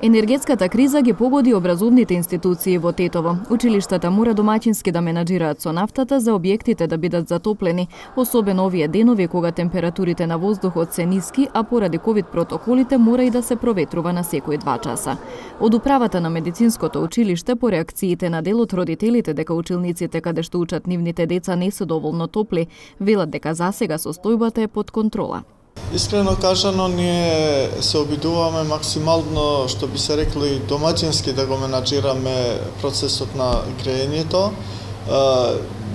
Енергетската криза ги погоди образовните институции во Тетово. Училиштата мора домаќински да менаџираат со нафтата за објектите да бидат затоплени, особено овие денови кога температурите на воздухот се ниски, а поради ковид протоколите мора и да се проветрува на секои 2 часа. Од управата на медицинското училиште по реакциите на дел од родителите дека училниците каде што учат нивните деца не се доволно топли, велат дека засега состојбата е под контрола. Искрено кажано, ние се обидуваме максимално, што би се рекли, домаќински да го менаџираме процесот на грејењето.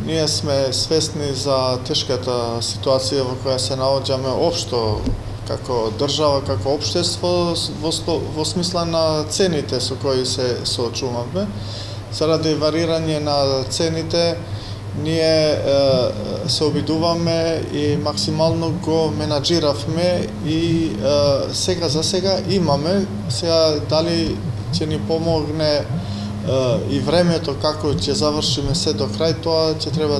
Ние сме свесни за тешката ситуација во која се наоѓаме општо како држава, како општество, во смисла на цените со кои се соочуваме. Заради варирање на цените, ние се обидуваме и максимално го менаџиравме и сега за сега имаме. Сега дали ќе ни помогне и времето како ќе завршиме се до крај, тоа ќе треба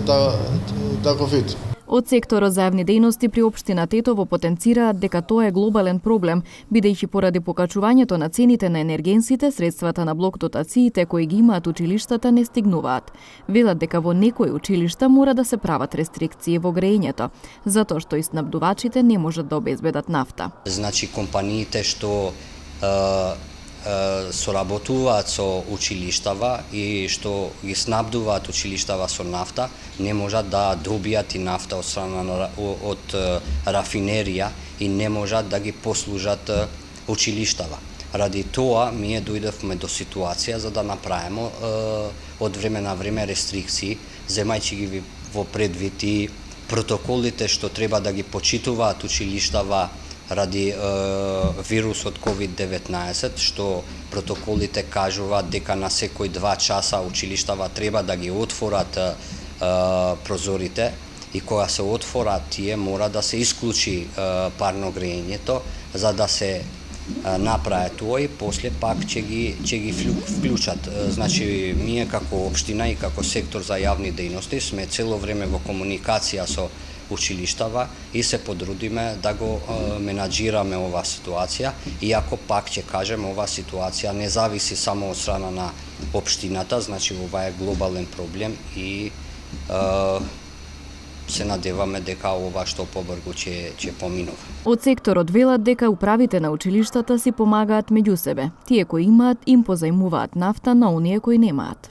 да го видиме. Од секторот за јавни дејности при општина Тетово потенцираат дека тоа е глобален проблем, бидејќи поради покачувањето на цените на енергенсите, средствата на блок дотациите кои ги имаат училиштата не стигнуваат. Велат дека во некои училишта мора да се прават рестрикции во грејењето, затоа што и снабдувачите не можат да обезбедат нафта. Значи компаниите што соработуваат со училиштава и што ги снабдуваат училиштава со нафта, не можат да добијат и нафта од страна од рафинерија и не можат да ги послужат училиштава. Ради тоа ние дојдовме до ситуација за да направиме од време на време рестрикции, земајќи ги во предвид и протоколите што треба да ги почитуваат училиштава ради вирусот COVID-19, што протоколите кажуваат дека на секој 2 часа училиштава треба да ги отворат прозорите и кога се отворат тие мора да се исклучи парно грејењето за да се направи тоа и после пак ќе ги вклучат. Значи, ние како општина и како сектор за јавни дејности сме цело време во комуникација со училиштава и се подрудиме да го менаџираме оваа ситуација, иако пак ќе кажем оваа ситуација не зависи само од страна на општината, значи ова е глобален проблем и се надеваме дека ова што побрзо ќе поминува. Од секторот велат дека управите на училиштата си помагаат меѓу себе. Тие кои имаат им позајмуваат нафта на оние кои немаат.